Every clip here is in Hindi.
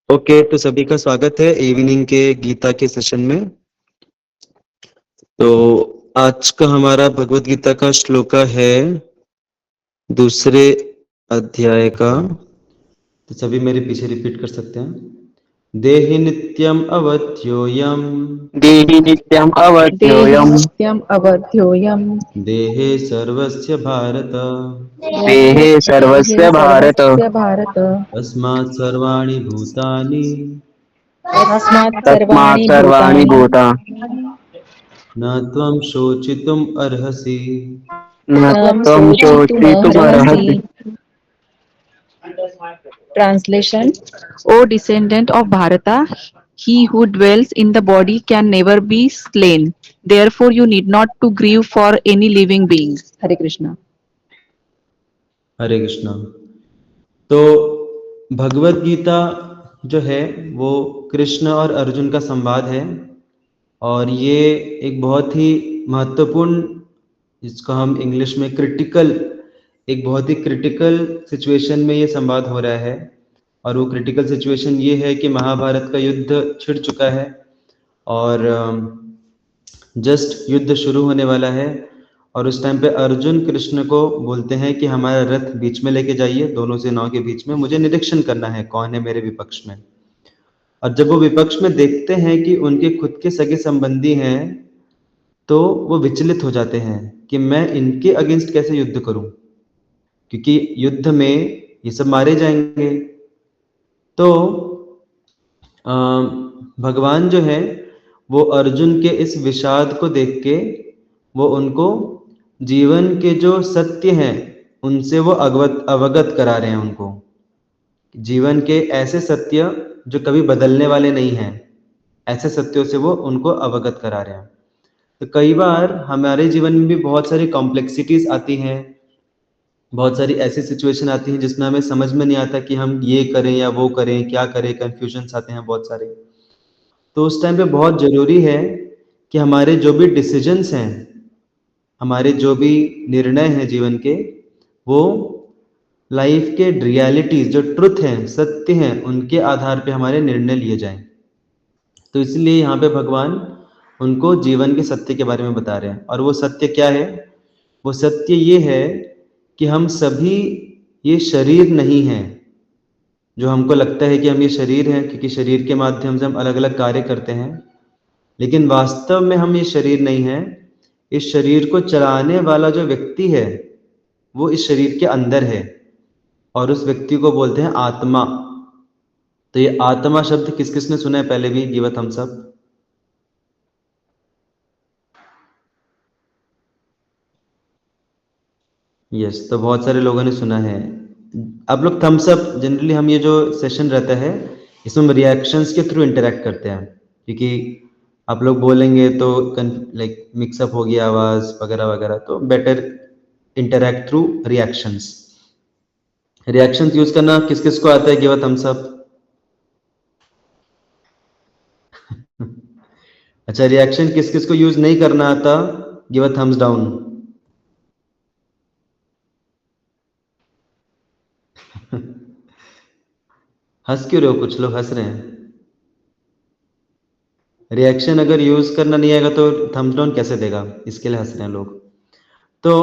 ओके, तो सभी का स्वागत है इवनिंग के गीता के सेशन में। तो आज का हमारा भगवत गीता का श्लोका है दूसरे अध्याय का। तो सभी मेरे पीछे रिपीट कर सकते हैं। देहि नित्यम अवध्योयम देहि नित्यम् देहि अवध्योऽयम् नित्यम् अवध्योऽयम् देहे सर्वस्य भारत देहे देहे सर्वस्य भारत सर्वस्य भारत अस्मात् सर्वाणि भूतानि तस्मात् तस्मात् सर्वाणि सर्वाणि भूतानि भूतानि न त्वं शोचितुम् अर्हसि। न त्वं त्वं शोचितुमर्हसि। शोचितुमर्हसि। Translation: O descendant of Bharata, he who dwells in the body can never be slain. Therefore, you need not to grieve for any living being. Hare Krishna. हरे कृष्णा। तो भगवत गीता जो है वो कृष्ण और अर्जुन का संवाद है, और ये एक बहुत ही महत्वपूर्ण, जिसको हम इंग्लिश में क्रिटिकल, एक बहुत ही क्रिटिकल सिचुएशन में ये संवाद हो रहा है। और वो क्रिटिकल सिचुएशन ये है कि महाभारत का युद्ध छिड़ चुका है और जस्ट युद्ध शुरू होने वाला है। और उस टाइम पे अर्जुन कृष्ण को बोलते हैं कि हमारा रथ बीच में लेके जाइए, दोनों सेनाओं के बीच में, मुझे निरीक्षण करना है कौन है मेरे विपक्ष में। और जब वो विपक्ष में देखते हैं कि उनके खुद के सगे संबंधी हैं, तो वो विचलित हो जाते हैं कि मैं इनके अगेंस्ट कैसे युद्ध करूं, क्योंकि युद्ध में ये सब मारे जाएंगे। तो भगवान जो है वो अर्जुन के इस विषाद को देख के वो उनको जीवन के जो सत्य हैं उनसे वो अवगत करा रहे हैं उनको। जीवन के ऐसे सत्य जो कभी बदलने वाले नहीं हैं, ऐसे सत्यों से वो उनको अवगत करा रहे हैं। तो कई बार हमारे जीवन में भी बहुत सारी कॉम्प्लेक्सिटीज आती हैं, बहुत सारी ऐसी सिचुएशन आती हैं जिसमें हमें समझ में नहीं आता कि हम ये करें या वो करें, क्या करें, कन्फ्यूजन्स आते हैं बहुत सारे। तो उस टाइम पे बहुत ज़रूरी है कि हमारे जो भी डिसीजंस हैं, हमारे जो भी निर्णय हैं जीवन के, वो लाइफ के रियलिटीज जो ट्रुथ हैं, सत्य हैं, उनके आधार पे हमारे निर्णय लिए जाएं। तो इसलिए यहाँ पे भगवान उनको जीवन के सत्य के बारे में बता रहे हैं। और वो सत्य क्या है? वो सत्य ये है कि हम सभी ये शरीर नहीं हैं। जो हमको लगता है कि हम ये शरीर हैं क्योंकि शरीर के माध्यम से हम अलग अलग कार्य करते हैं, लेकिन वास्तव में हम ये शरीर नहीं हैं। इस शरीर को चलाने वाला जो व्यक्ति है वो इस शरीर के अंदर है, और उस व्यक्ति को बोलते हैं आत्मा। तो ये आत्मा शब्द किस किस ने सुना है पहले भी? Give a thumbs up. Yes, तो बहुत सारे लोगों ने सुना है। आप लोग थम्स अप, जनरली हम ये जो सेशन रहता है इसमें हम रिएक्शंस के थ्रू इंटरेक्ट करते हैं, क्योंकि आप लोग बोलेंगे तो लाइक मिक्सअप हो गया आवाज़ वगैरह वगैरह, तो better interact through reactions. Reactions use करना किस किस को आता है? Give a thumbs up. अच्छा, रिएक्शन किस किस को यूज नहीं करना आता? Give a thumbs down. हंस क्यों रहे हो? कुछ लोग हंस रहे हैं। रिएक्शन अगर यूज करना नहीं आएगा तो थम्स डाउन कैसे देगा? इसके लिए हंस रहे हैं लोग। तो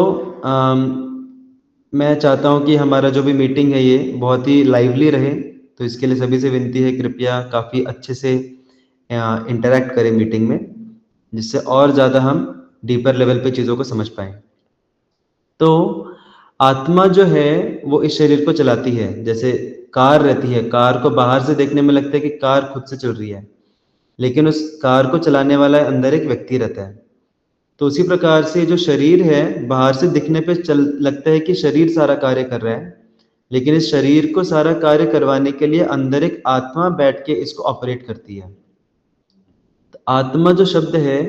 मैं चाहता हूं कि हमारा जो भी मीटिंग है ये बहुत ही लाइवली रहे। तो इसके लिए सभी से विनती है, कृपया काफ़ी अच्छे से इंटरेक्ट करें मीटिंग में, जिससे और ज़्यादा हम डीपर लेवल पे चीज़ों को समझ पाएँ। तो आत्मा जो है वो इस शरीर को चलाती है। जैसे कार रहती है, कार को बाहर से देखने में लगता है कि कार खुद से चल रही है, लेकिन उस कार को चलाने वाला अंदर एक व्यक्ति रहता है। तो उसी प्रकार से जो शरीर है बाहर से दिखने पे चल लगता है कि शरीर सारा कार्य कर रहा है, लेकिन इस शरीर को सारा कार्य करवाने के लिए अंदर एक आत्मा बैठ के इसको ऑपरेट करती है। तो आत्मा जो शब्द है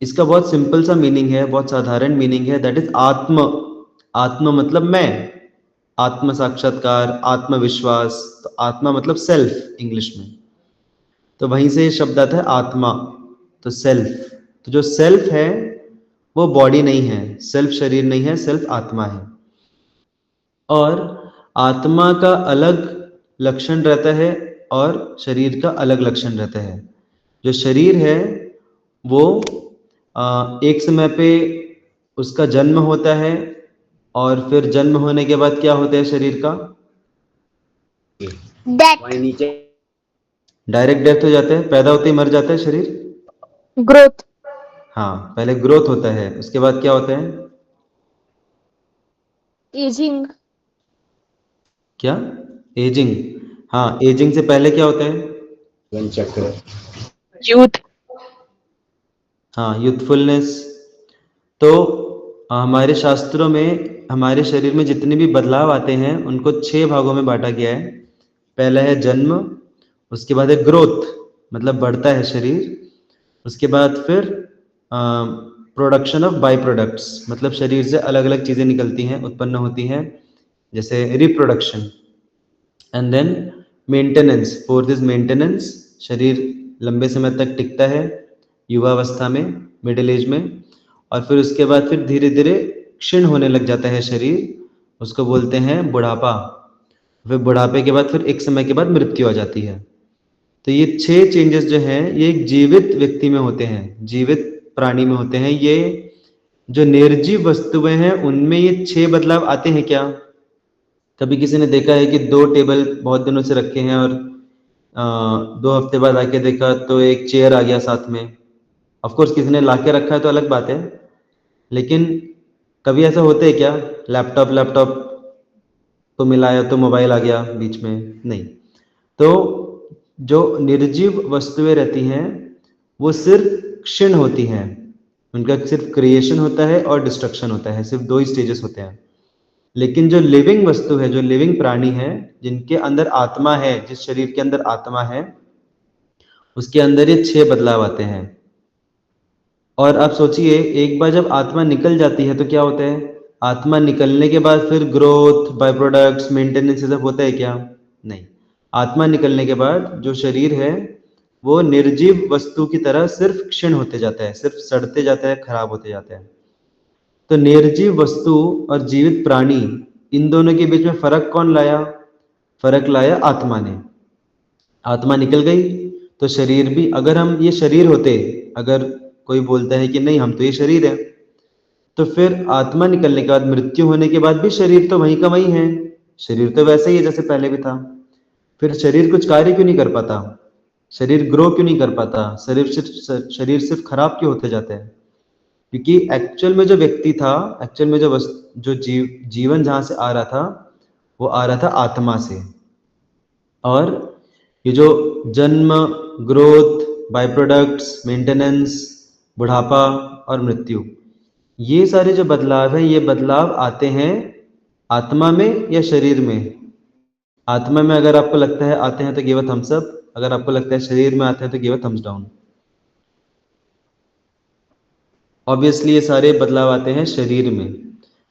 इसका बहुत सिंपल सा मीनिंग है, बहुत साधारण मीनिंग है, दैट इज आत्म। आत्म मतलब मैं, आत्म साक्षात्कार, आत्मविश्वास। तो आत्मा मतलब सेल्फ इंग्लिश में, तो वहीं से ये शब्द आता है आत्मा। तो सेल्फ, तो जो सेल्फ है वो बॉडी नहीं है, सेल्फ शरीर नहीं है, सेल्फ आत्मा है। और आत्मा का अलग लक्षण रहता है और शरीर का अलग लक्षण रहता है। जो शरीर है वो एक समय पे उसका जन्म होता है और फिर जन्म होने के बाद क्या होता है शरीर का? डेथ, डायरेक्ट डेथ हो जाता है, पैदा होते ही मर जाता है शरीर। ग्रोथ, हाँ, पहले ग्रोथ होता है, उसके बाद क्या होता है? एजिंग, क्या? एजिंग। हाँ, एजिंग से पहले क्या होता है? youth, हाँ, यूथफुलनेस। तो हमारे शास्त्रों में हमारे शरीर में जितने भी बदलाव आते हैं उनको 6 भागों में बांटा गया है। पहला है जन्म, उसके बाद है ग्रोथ, मतलब बढ़ता है शरीर। उसके बाद फिर प्रोडक्शन ऑफ बाई प्रोडक्ट्स, मतलब शरीर से अलग अलग चीज़ें निकलती हैं, उत्पन्न होती हैं, जैसे reproduction. And then maintenance, fourth is maintenance, शरीर लंबे समय तक टिकता है युवावस्था में, मिडिल एज में, और फिर उसके बाद फिर धीरे धीरे क्षीण होने लग जाता है शरीर, उसको बोलते हैं बुढ़ापा। फिर बुढ़ापे के बाद फिर एक समय के बाद मृत्यु आ जाती है। तो ये 6 चेंजेस जो हैं ये एक जीवित व्यक्ति में होते हैं, जीवित प्राणी में होते हैं। ये जो निर्जीव वस्तुएं हैं उनमें ये 6 बदलाव आते हैं क्या? कभी किसी ने देखा है कि 2 टेबल बहुत दिनों से रखे हैं और 2 हफ्ते बाद आके देखा तो एक चेयर आ गया साथ में। ऑफ कोर्स किसी ने ला के रखा है तो अलग बात है, लेकिन कभी ऐसा होता है क्या? लैपटॉप लैपटॉप को मिलाया तो मोबाइल आ गया बीच में? नहीं। तो जो निर्जीव वस्तुएं रहती हैं वो सिर्फ क्षीण होती हैं, उनका सिर्फ क्रिएशन होता है और डिस्ट्रक्शन होता है, सिर्फ 2 ही स्टेजेस होते हैं। लेकिन जो लिविंग वस्तु है, जो लिविंग प्राणी है, जिनके अंदर आत्मा है, जिस शरीर के अंदर आत्मा है, उसके अंदर ये 6 बदलाव आते हैं। और आप सोचिए, एक बार जब आत्मा निकल जाती है तो क्या होता है? आत्मा निकलने के बाद फिर ग्रोथ, बाय प्रोडक्ट्स, मेंटेनेंस ये सब होता है क्या? नहीं। आत्मा निकलने के बाद जो शरीर है वो निर्जीव वस्तु की तरह सिर्फ क्षीण होते जाता है, सिर्फ सड़ते जाता है, खराब होते जाता है। तो निर्जीव वस्तु और जीवित प्राणी, इन दोनों के बीच में फर्क कौन लाया? फर्क लाया आत्मा ने। आत्मा निकल गई तो शरीर भी, अगर हम ये शरीर होते, अगर कोई बोलता है कि नहीं हम तो ये शरीर है, तो फिर आत्मा निकलने के बाद, मृत्यु होने के बाद भी शरीर तो वहीं का वहीं है, शरीर तो वैसे ही है जैसे पहले भी था। फिर शरीर कुछ कार्य क्यों नहीं कर पाता? शरीर ग्रो क्यों नहीं कर पाता? शरीर सिर्फ खराब क्यों होते जाते हैं? क्योंकि एक्चुअल में जो व्यक्ति था, एक्चुअल में जो जीवन जहां से आ रहा था वो आ रहा था आत्मा से। और ये जो जन्म, ग्रोथ, बाय प्रोडक्ट्स, मेंटेनेंस, बुढ़ापा और मृत्यु, ये सारे जो बदलाव हैं ये बदलाव आते हैं आत्मा में या शरीर में? आत्मा में अगर आपको लगता है आते हैं तो गिव अ थम्स अप, अगर आपको लगता है शरीर में आते हैं तो give a thumbs down. Obviously ये सारे बदलाव आते हैं शरीर में,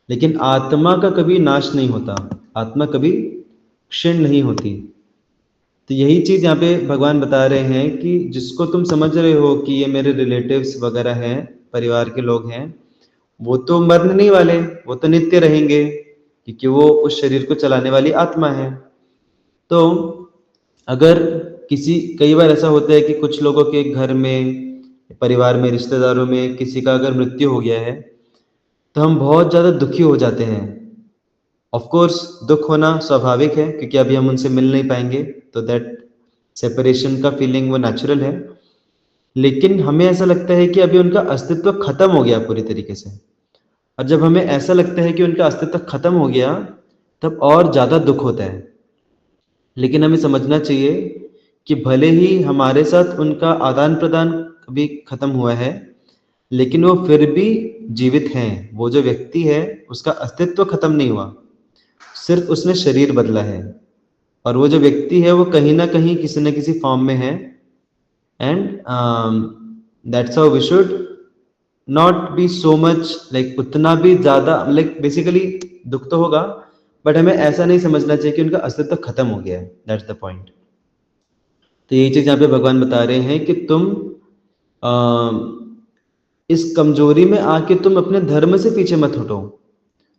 लेकिन आत्मा का कभी नाश नहीं होता, आत्मा कभी क्षीण नहीं होती। तो यही चीज यहाँ पे भगवान बता रहे हैं कि जिसको तुम समझ रहे हो कि ये मेरे रिलेटिव्स वगैरह हैं, परिवार के लोग हैं, वो तो मरने नहीं वाले, वो तो नित्य रहेंगे, क्योंकि वो उस शरीर को चलाने वाली आत्मा है। तो अगर कई बार ऐसा होता है कि कुछ लोगों के घर में, परिवार में, रिश्तेदारों में किसी का अगर मृत्यु हो गया है तो हम बहुत ज़्यादा दुखी हो जाते हैं। ऑफ कोर्स दुख होना स्वाभाविक है क्योंकि अभी हम उनसे मिल नहीं पाएंगे, तो दैट सेपरेशन का फीलिंग वो नेचुरल है। लेकिन हमें ऐसा लगता है कि अभी उनका अस्तित्व खत्म हो गया पूरी तरीके से, और जब हमें ऐसा लगता है कि उनका अस्तित्व खत्म हो गया तब और ज़्यादा दुख होता है। लेकिन हमें समझना चाहिए कि भले ही हमारे साथ उनका आदान प्रदान कभी खत्म हुआ है, लेकिन वो फिर भी जीवित हैं। वो जो व्यक्ति है उसका अस्तित्व खत्म नहीं हुआ, सिर्फ उसने शरीर बदला है, और वो जो व्यक्ति है वो कहीं ना कहीं किसी न किसी फॉर्म में है। And that's how we should not be so much like, उतना भी ज्यादा लाइक, बेसिकली दुख तो होगा बट हमें ऐसा नहीं समझना चाहिए कि उनका अस्तित्व खत्म हो गया है। That's the point. तो यही चीज यहाँ पे भगवान बता रहे हैं कि तुम इस कमजोरी में आके तुम अपने धर्म से पीछे मत हटो,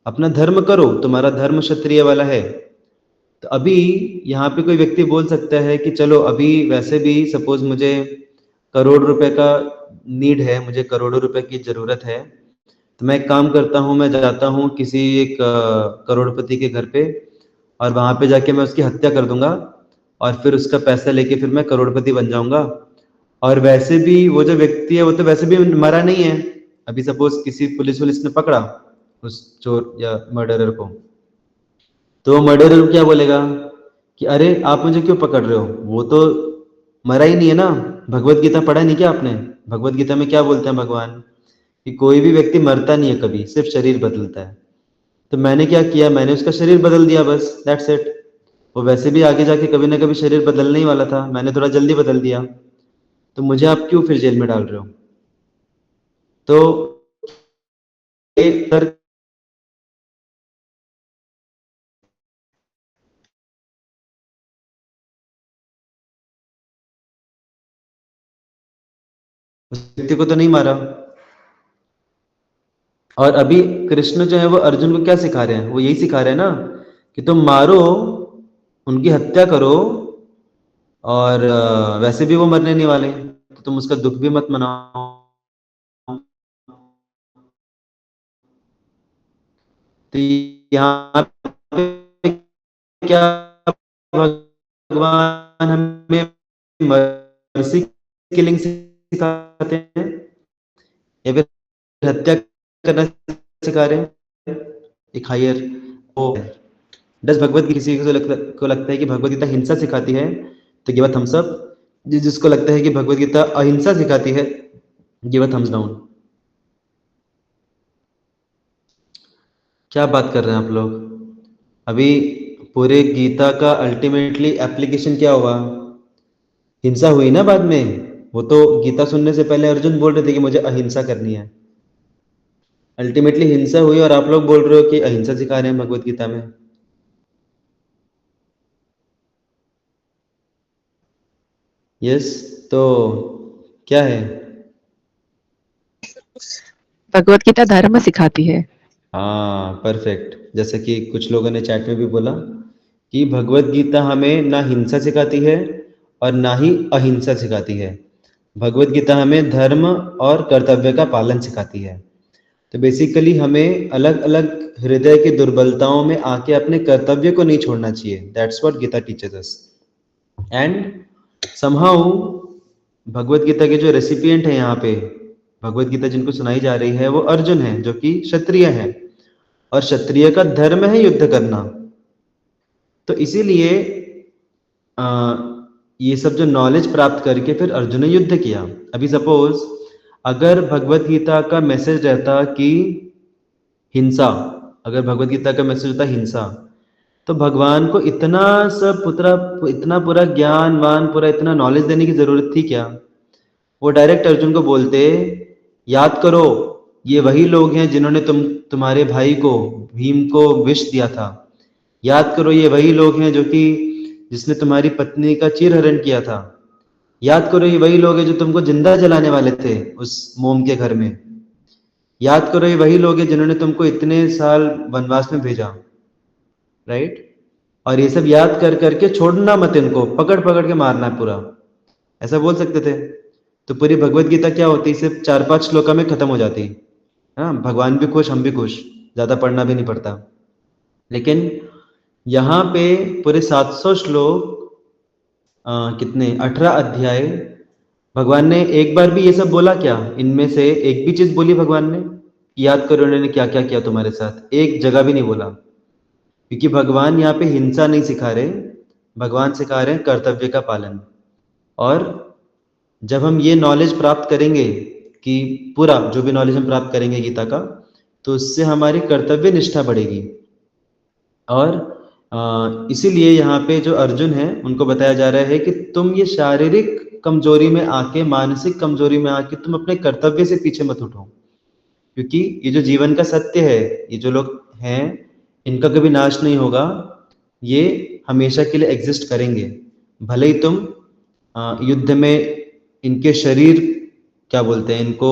अपना धर्म करो, तुम्हारा धर्म क्षत्रिय वाला है, तो तो अभी यहाँ पे कोई व्यक्ति बोल सकता है कि चलो अभी वैसे भी सपोज मुझे करोड़ रुपए का नीड है, मुझे करोड़ों रुपए की जरूरत है, तो मैं एक काम करता हूँ, मैं जाता हूँ किसी एक करोड़पति के घर पे और वहां पे जाके मैं उसकी हत्या कर दूंगा और फिर उसका पैसा लेके फिर मैं करोड़पति बन जाऊंगा। और वैसे भी वो जो व्यक्ति है वो तो वैसे भी मरा नहीं है। अभी सपोज किसी पुलिस ने पकड़ा उस चोर या मर्डरर को, तो वो मर्डरर क्या बोलेगा कि अरे आप मुझे क्यों पकड़ रहे हो, वो तो मरा ही नहीं है ना। भगवत गीता पढ़ा नहीं क्या आपने? भगवत गीता में क्या बोलते हैं भगवान कि कोई भी व्यक्ति मरता नहीं है कभी, सिर्फ शरीर बदलता है। तो मैंने क्या किया, मैंने उसका शरीर बदल दिया, बस दैट्स इट। वो वैसे भी आगे जाके कभी ना कभी शरीर बदलने ही वाला था, मैंने थोड़ा जल्दी बदल दिया, तो मुझे आप क्यों फिर जेल में डाल रहे हो? तो ये तर्क उस व्यक्ति को तो नहीं मारा। और अभी कृष्ण जो है वो अर्जुन को क्या सिखा रहे हैं? वो यही सिखा रहे हैं ना कि तुम मारो, उनकी हत्या करो, और वैसे भी वो मरने नहीं वाले, तो तुम उसका दुख भी मत मनाओ। तो यहाँ पे क्या भगवान हमें मर्सी किलिंग सिखाते हैं या फिर हत्या करना सिखा रहे हैं? एक हायर वो डस भगवत गीता, किसी को लगता है कि भगवत गीता हिंसा सिखाती है तो गिव अ थम्स अप। जिसको लगता है कि भगवत गीता अहिंसा सिखाती है, गिव अ थम्स डाउन। क्या बात कर रहे हैं आप लोग? अभी पूरे गीता का अल्टीमेटली एप्लीकेशन क्या हुआ? हिंसा हुई ना बाद में। वो तो गीता सुनने से पहले अर्जुन बोल रहे थे कि मुझे अहिंसा करनी है, अल्टीमेटली हिंसा हुई और आप लोग बोल रहे हो कि अहिंसा सिखा रहे हैं भगवत गीता में। यस, तो क्या है? भगवत गीता धर्म सिखाती है। हाँ, परफेक्ट। जैसे कि कुछ लोगों ने चैट में भी बोला कि भगवत गीता हमें ना हिंसा सिखाती है और ना ही अहिंसा सिखाती है। भगवत गीता हमें धर्म और कर्तव्य का पालन सिखाती है। तो बेसिकली हमें अलग अलग हृदय की दुर्बलताओं में आके अपने कर्तव्य को नहीं छोड़ना चाहिए। That's what Gita teaches us. And somehow Bhagavad Gita के जो रेसिपिएंट है यहाँ पे, भगवत गीता जिनको सुनाई जा रही है वो अर्जुन है जो कि क्षत्रिय है, और क्षत्रिय का धर्म है युद्ध करना। तो इसीलिए अ, ये सब जो नॉलेज प्राप्त करके फिर अर्जुन ने युद्ध किया। अभी सपोज अगर भगवत गीता का मैसेज रहता कि हिंसा, अगर भगवत गीता का मैसेज होता हिंसा, तो भगवान को इतना सब इतना पूरा ज्ञान वान पूरा इतना नॉलेज देने की जरूरत थी क्या? वो डायरेक्ट अर्जुन को बोलते, याद करो ये वही लोग हैं जिन्होंने तुम्हारे भाई को भीम को विष दिया था। याद करो ये वही लोग हैं जो कि जिसने तुम्हारी पत्नी का चीरहरण किया था। याद करो ये वही लोग हैं जो तुमको जिंदा जलाने वाले थे उस मोम के घर में। याद करो ये वही लोग हैं जिन्होंने तुमको इतने साल वनवास में भेजा, राइट? और ये सब याद कर करके छोड़ना मत, इनको पकड़ पकड़ के मारना है पूरा, ऐसा बोल सकते थे। तो पूरी भगवत गीता क्या होती, सिर्फ 4-5 श्लोका में खत्म हो जाती। हाँ, भगवान भी खुश, हम भी खुश, ज्यादा पढ़ना भी नहीं पड़ता। लेकिन यहाँ पे पूरे 700 श्लोक, कितने 18 अध्याय, भगवान ने एक बार भी ये सब बोला क्या? इनमें से एक भी चीज बोली भगवान ने? याद करो उन्होंने क्या क्या किया तुम्हारे साथ, एक जगह भी नहीं बोला। क्योंकि भगवान यहाँ पे हिंसा नहीं सिखा रहे, भगवान सिखा रहे हैं कर्तव्य का पालन। और जब हम ये नॉलेज प्राप्त करेंगे कि पूरा जो भी नॉलेज हम प्राप्त करेंगे गीता का, तो उससे हमारी कर्तव्य निष्ठा बढ़ेगी। और इसीलिए यहाँ पे जो अर्जुन है उनको बताया जा रहा है कि तुम ये शारीरिक कमजोरी में आके, मानसिक कमजोरी में आके तुम अपने कर्तव्य से पीछे मत उठो। क्योंकि ये जो जीवन का सत्य है, ये जो लोग हैं इनका कभी नाश नहीं होगा, ये हमेशा के लिए एग्जिस्ट करेंगे। भले ही तुम युद्ध में इनके शरीर, क्या बोलते हैं इनको,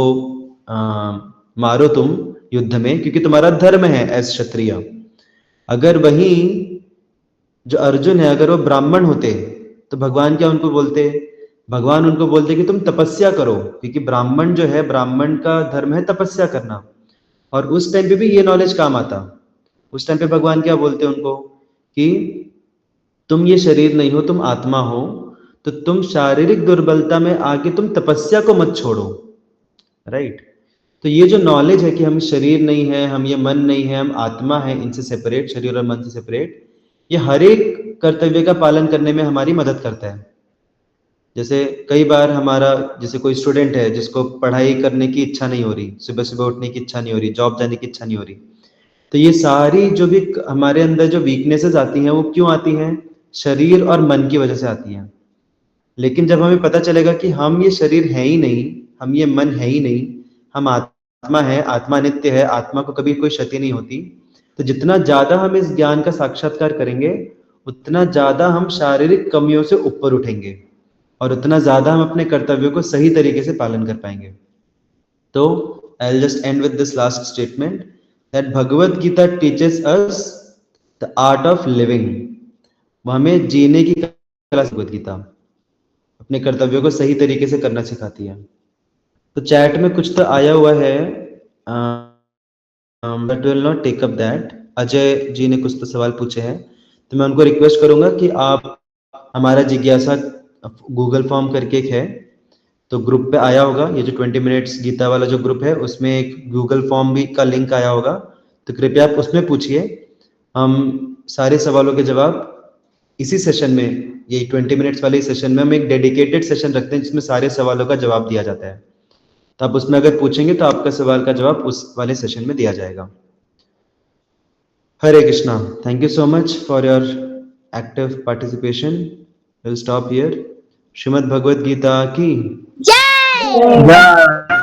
अ, मारो तुम युद्ध में, क्योंकि तुम्हारा धर्म है एज क्षत्रिय। अगर वही जो अर्जुन है अगर वो ब्राह्मण होते तो भगवान क्या उनको बोलते? भगवान उनको बोलते कि तुम तपस्या करो, क्योंकि ब्राह्मण जो है, ब्राह्मण का धर्म है तपस्या करना। और उस टाइम पे भी ये नॉलेज काम आता। उस टाइम पे भगवान क्या बोलते उनको कि तुम ये शरीर नहीं हो, तुम आत्मा हो, तो तुम शारीरिक दुर्बलता में आके तुम तपस्या को मत छोड़ो। राइट? तो ये जो नॉलेज है कि हम शरीर नहीं है, हम ये मन नहीं है, हम आत्मा है, इनसे सेपरेट, शरीर और मन से सेपरेट, ये हर एक कर्तव्य का पालन करने में हमारी मदद करता है। जैसे कई बार हमारा, जैसे कोई स्टूडेंट है जिसको पढ़ाई करने की इच्छा नहीं हो रही, सुबह सुबह उठने की इच्छा नहीं हो रही, जॉब जाने की इच्छा नहीं हो रही, तो ये सारी जो भी हमारे अंदर जो वीकनेसेस आती हैं वो क्यों आती हैं? शरीर और मन की वजह से आती हैं। लेकिन जब हमें पता चलेगा कि हम ये शरीर है ही नहीं, हम ये मन है ही नहीं, हम आत्मा है, आत्मा नित्य है, आत्मा को कभी कोई क्षति नहीं होती, तो जितना ज्यादा हम इस ज्ञान का साक्षात्कार करेंगे उतना ज्यादा हम शारीरिक कमियों से ऊपर उठेंगे और उतना ज्यादा हम अपने कर्तव्यों को सही तरीके से पालन कर पाएंगे। तो I'll just end with this last statement that Bhagavad Gita teaches us the art of living. वो हमें जीने की कला, भगवद गीता अपने कर्तव्यों को सही तरीके से करना सिखाती है। तो चैट में कुछ तो आया हुआ है, but will not take up that. Ajay ji ने कुछ तो सवाल पूछे हैं, तो मैं उनको रिक्वेस्ट करूंगा कि आप हमारा जिज्ञासा गूगल फॉर्म करके एक है, तो ग्रुप पे आया होगा, ये जो 20 मिनट्स गीता वाला जो ग्रुप है उसमें एक गूगल फॉर्म भी का लिंक आया होगा, तो कृपया आप उसमें पूछिए। हम सारे सवालों के जवाब इसी सेशन में, ये 20 मिनट्स वाले सेशन में हम एक डेडिकेटेड सेशन रखते हैं जिसमें सारे सवालों का जवाब दिया जाता है। तो आप उसमें अगर पूछेंगे तो आपका सवाल का जवाब उस वाले सेशन में दिया जाएगा। Hare Krishna. Thank you so much for your active participation. Will stop here. Shrimad Bhagavad Gita की जय। जय।